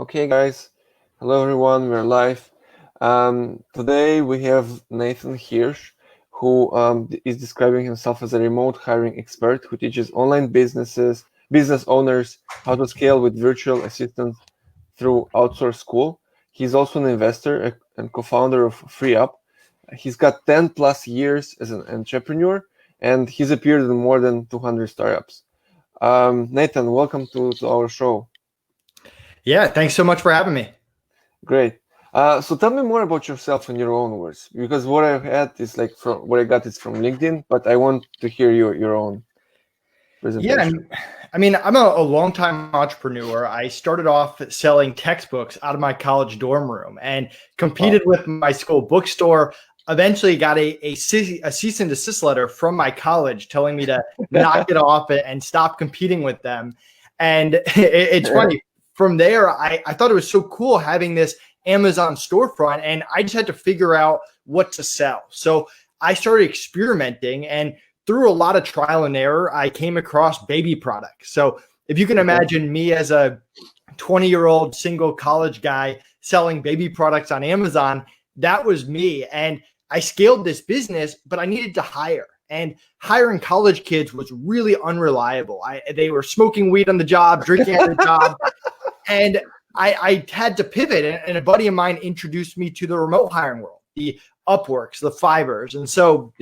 Okay, guys. Hello, everyone. We're live. Today we have Nathan Hirsch, who is describing himself as a remote hiring expert who teaches online business owners how to scale with virtual assistants through outsource school. He's also an investor and co-founder of FreeUp. He's got 10 plus years as an entrepreneur, and he's appeared in more than 200 startups. Nathan, welcome to our show. Yeah, thanks so much for having me. Great. So tell me more about yourself in your own words, because what I've had is like from what I got is from LinkedIn, but I want to hear your own presentation. Yeah, I'm a longtime entrepreneur. I started off selling textbooks out of my college dorm room and competed with my school bookstore. Eventually got a cease and desist letter from my college telling me to knock it off and stop competing with them. And it's funny. From there, I thought it was so cool having this Amazon storefront, and I just had to figure out what to sell. So I started experimenting, and through a lot of trial and error, I came across baby products. So if you can imagine me as a 20-year-old single college guy selling baby products on Amazon, that was me. And I scaled this business, but I needed to hire. And hiring college kids was really unreliable. They were smoking weed on the job, drinking at the job. And I had to pivot, and a buddy of mine introduced me to the remote hiring world, the Upworks, the Fivers. And so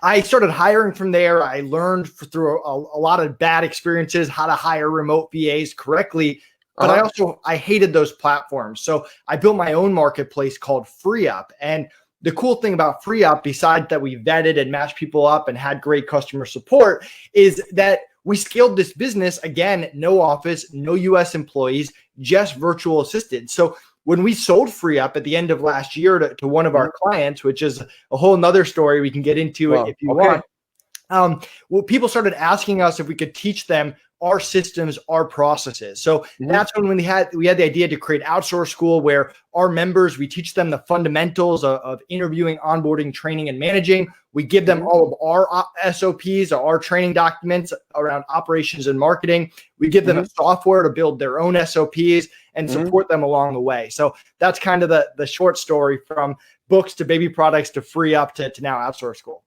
I started hiring from there. I learned through a lot of bad experiences how to hire remote VAs correctly. But I hated those platforms. So I built my own marketplace called FreeUp. And the cool thing about FreeUp, besides that we vetted and matched people up and had great customer support, is that we scaled this business, again, no office, no US employees, just virtual assistants. So when we sold FreeUp at the end of last year to one of our clients, which is a whole nother story we can get into if you want, people started asking us if we could teach them our systems, our processes. So that's when we had the idea to create outsource school where our members, we teach them the fundamentals of interviewing, onboarding, training, and managing. We give them all of our SOPs, our training documents around operations and marketing. We give them software to build their own SOPs and support them along the way. So that's kind of the short story from books to baby products to FreeUp to now outsource school.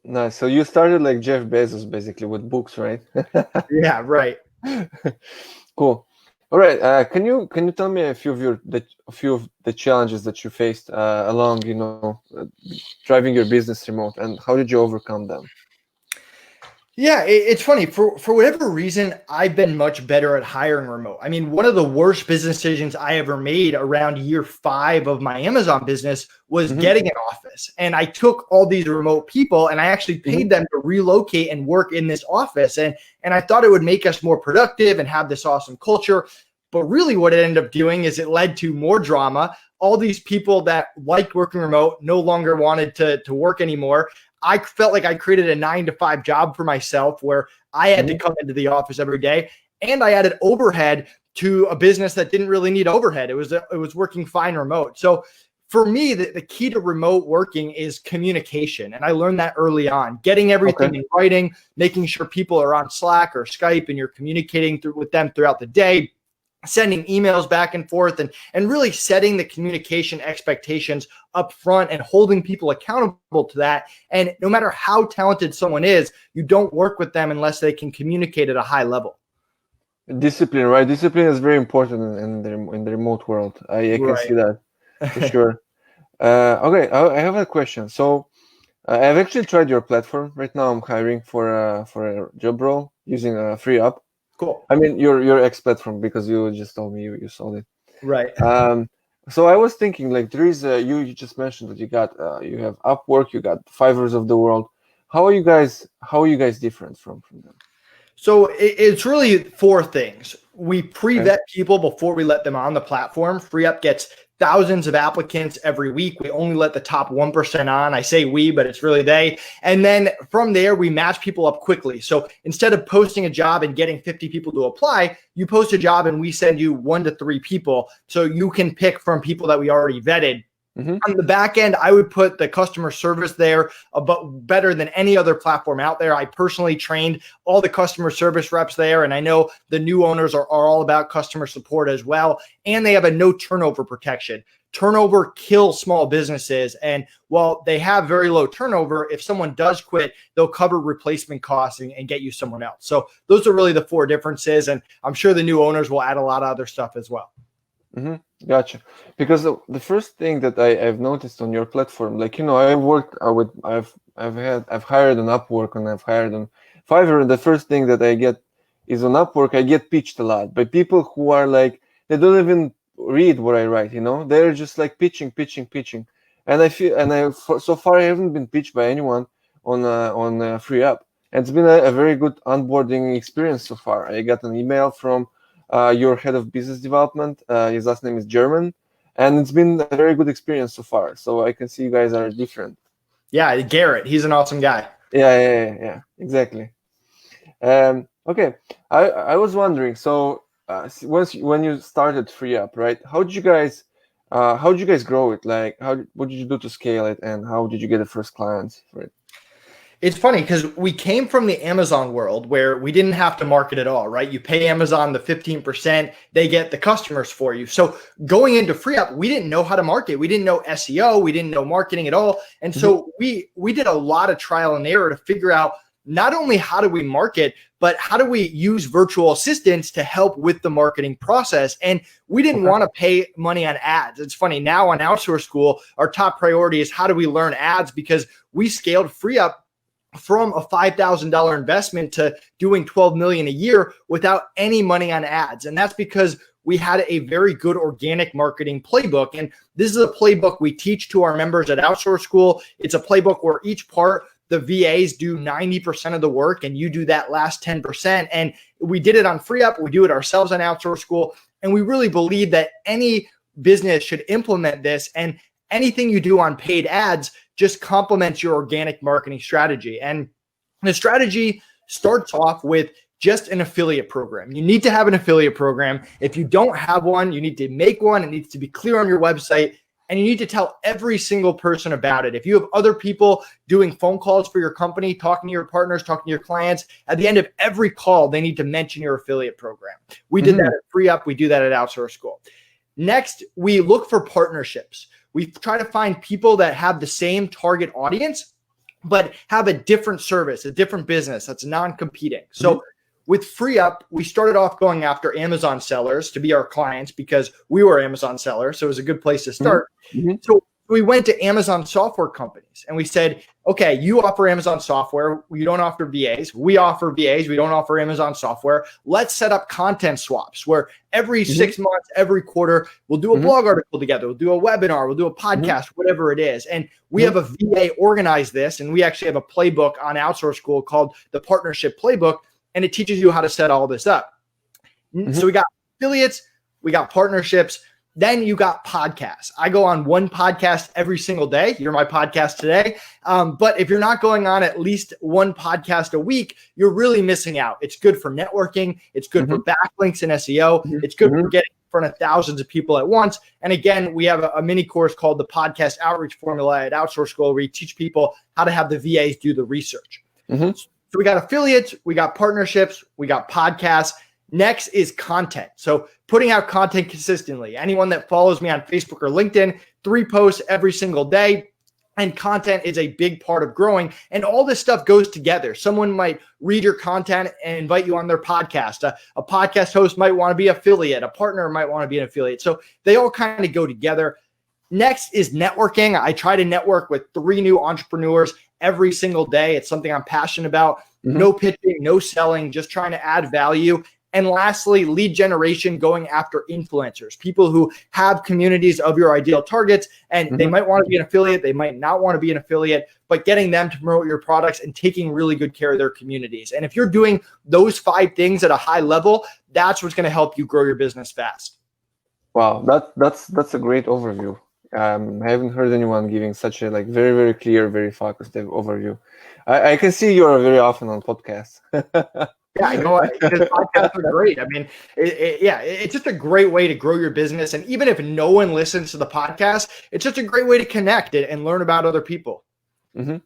Nice. So you started like Jeff Bezos basically with books, right? Yeah, right. Cool. All right. Can you tell me a few of the challenges that you faced along, driving your business remote, and how did you overcome them? Yeah, it's funny. For whatever reason, I've been much better at hiring remote. I mean, one of the worst business decisions I ever made around year 5 of my Amazon business was getting an office. And I took all these remote people and I actually paid them to relocate and work in this office. And I thought it would make us more productive and have this awesome culture. But really what it ended up doing is it led to more drama. All these people that liked working remote no longer wanted to work anymore. I felt like I created a 9-to-5 job for myself where I had to come into the office every day, and I added overhead to a business that didn't really need overhead. It was working fine remote. So for me, the key to remote working is communication. And I learned that early on, getting everything in writing, making sure people are on Slack or Skype and you're communicating with them throughout the day, sending emails back and forth, and really setting the communication expectations up front and holding people accountable to that. And no matter how talented someone is, you don't work with them unless they can communicate at a high level. Discipline, right? Discipline is very important in the remote world. I can see that for sure. Okay, I have a question. So I've actually tried your platform. Right now I'm hiring for a job role using FreeUp. Cool. I mean, your X platform, because you just told me you sold it. Right. So I was thinking, like, there is you just mentioned that you have Upwork, you got Fivers of the world. How are you guys different from them? So it's really 4 things. We pre-vet people before we let them on the platform. FreeUp gets thousands of applicants every week. We only let the top 1% on. I say we, but it's really they. And then from there, we match people up quickly. So instead of posting a job and getting 50 people to apply, you post a job and we send you 1 to 3 people. So you can pick from people that we already vetted. Mm-hmm. On the back end, I would put the customer service there, but better than any other platform out there. I personally trained all the customer service reps there, and I know the new owners are all about customer support as well. And they have a no turnover protection. Turnover kills small businesses. And while they have very low turnover, if someone does quit, they'll cover replacement costs and get you someone else. So those are really the four differences. And I'm sure the new owners will add a lot of other stuff as well. Mm-hmm. Gotcha. Because the first thing that I've noticed on your platform, like, I worked with I've hired on Upwork and I've hired on Fiverr, and the first thing that I get is on Upwork, I get pitched a lot by people who are like, they don't even read what I write, they're just like pitching, and I feel, and so far I haven't been pitched by anyone on FreeUp. And it's been a very good onboarding experience so far. I got an email from your head of business development. His last name is German, and it's been a very good experience so far. So I can see you guys are different. Yeah, Garrett, he's an awesome guy. Yeah, exactly. Okay, I was wondering. So when you started FreeUp, right? How did you guys grow it? Like, what did you do to scale it, and how did you get the first clients for it? It's funny because we came from the Amazon world where we didn't have to market at all, right? You pay Amazon the 15%, they get the customers for you. So going into FreeUp, we didn't know how to market. We didn't know SEO. We didn't know marketing at all. And so we did a lot of trial and error to figure out not only how do we market, but how do we use virtual assistants to help with the marketing process? And we didn't want to pay money on ads. It's funny, now on Outsource School, our top priority is how do we learn ads, because we scaled FreeUp from a $5,000 investment to doing 12 million a year without any money on ads. And that's because we had a very good organic marketing playbook. And this is a playbook we teach to our members at Outsource School. It's a playbook where each part, the VAs do 90% of the work and you do that last 10%. And we did it on FreeUp. We do it ourselves on Outsource School. And we really believe that any business should implement this, and anything you do on paid ads just complements your organic marketing strategy. And the strategy starts off with just an affiliate program. You need to have an affiliate program. If you don't have one, you need to make one. It needs to be clear on your website, and you need to tell every single person about it. If you have other people doing phone calls for your company, talking to your partners, talking to your clients, at the end of every call, they need to mention your affiliate program. We did that at FreeUp. We do that at Outsource School. Next, we look for partnerships. We try to find people that have the same target audience, but have a different service, a different business that's non-competing. So with FreeUp, we started off going after Amazon sellers to be our clients because we were Amazon sellers. So it was a good place to start. So we went to Amazon software companies and we said, okay, you offer Amazon software. We don't offer VAs. We offer VAs. We don't offer Amazon software. Let's set up content swaps where every 6 months, every quarter, we'll do a blog article together. We'll do a webinar. We'll do a podcast, whatever it is. And we have a VA organize this. And we actually have a playbook on Outsource School called the Partnership Playbook. And it teaches you how to set all this up. So we got affiliates, we got partnerships. Then you got podcasts. I go on one podcast every single day. You're my podcast today. But if you're not going on at least one podcast a week, you're really missing out. It's good for networking. It's good for backlinks and SEO. It's good for getting in front of thousands of people at once. And again, we have a mini course called the Podcast Outreach Formula at Outsource School, where we teach people how to have the VAs do the research. So we got affiliates, we got partnerships, we got podcasts. Next is content. So putting out content consistently. Anyone that follows me on Facebook or LinkedIn, 3 posts every single day. And content is a big part of growing. And all this stuff goes together. Someone might read your content and invite you on their podcast. A podcast host might want to be an affiliate. A partner might want to be an affiliate. So they all kind of go together. Next is networking. I try to network with 3 new entrepreneurs every single day. It's something I'm passionate about. No pitching, no selling, just trying to add value. And lastly, lead generation, going after influencers, people who have communities of your ideal targets, and they might want to be an affiliate, they might not want to be an affiliate, but getting them to promote your products and taking really good care of their communities. And if you're doing those 5 things at a high level, that's what's going to help you grow your business fast. Wow, that's a great overview. I haven't heard anyone giving such a very, very clear, very focused overview. I can see you're very often on podcasts. Yeah, I know. Because podcasts are great. I mean, it's just a great way to grow your business. And even if no one listens to the podcast, it's just a great way to connect and learn about other people. Mm-hmm.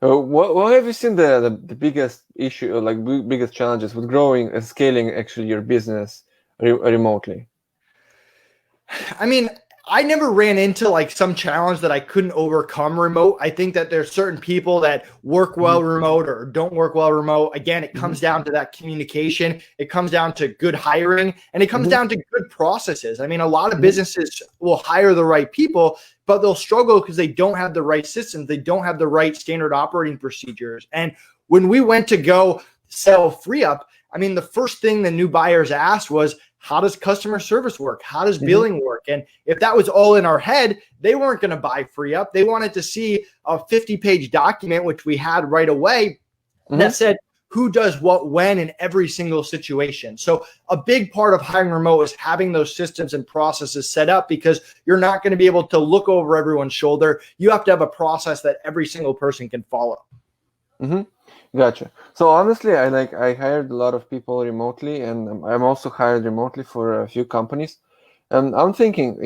What have you seen the biggest issue, or like biggest challenges with growing and scaling actually your business remotely? I mean, I never ran into like some challenge that I couldn't overcome remote. I think that there's certain people that work Mm-hmm. well remote or don't work well remote. Again, it Mm-hmm. comes down to that communication. It comes down to good hiring and it comes Mm-hmm. down to good processes. I mean, a lot of Mm-hmm. businesses will hire the right people, but they'll struggle because they don't have the right systems. They don't have the right standard operating procedures. And when we went to go sell FreeUp, I mean, the first thing the new buyers asked was, how does customer service work? How does Mm-hmm. billing work? And if that was all in our head, they weren't going to buy FreeUp. They wanted to see a 50-page document, which we had right away, that said who does what when in every single situation. So a big part of hiring remote is having those systems and processes set up, because you're not going to be able to look over everyone's shoulder. You have to have a process that every single person can follow. Mm-hmm. Gotcha. So honestly, I hired a lot of people remotely, and I'm also hired remotely for a few companies. And I'm thinking,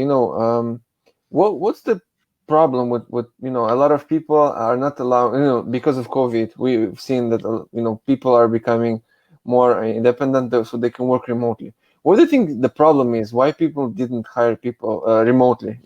what's the problem with a lot of people are not allowed, because of COVID, we've seen that people are becoming more independent, so they can work remotely. What do you think the problem is? Why people didn't hire people remotely?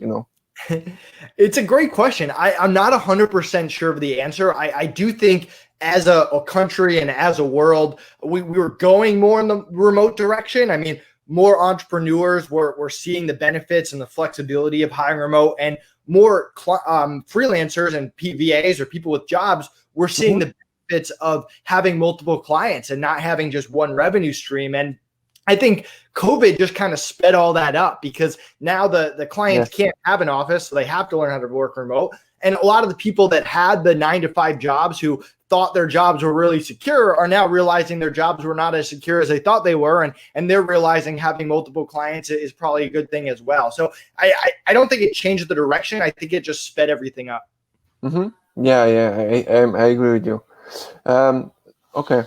It's a great question. I'm not 100% sure of the answer. I do think as a country and as a world, we were going more in the remote direction. I mean, more entrepreneurs were seeing the benefits and the flexibility of hiring remote, and more freelancers and PVAs or people with jobs were seeing Mm-hmm. the benefits of having multiple clients and not having just one revenue stream. And I think COVID just kind of sped all that up, because now the clients Yes. can't have an office, so they have to learn how to work remote. And a lot of the people that had the 9-to-5 jobs, who thought their jobs were really secure, are now realizing their jobs were not as secure as they thought they were. And they're realizing having multiple clients is probably a good thing as well. So I don't think it changed the direction. I think it just sped everything up. Mm-hmm. Yeah, I agree with you. Okay.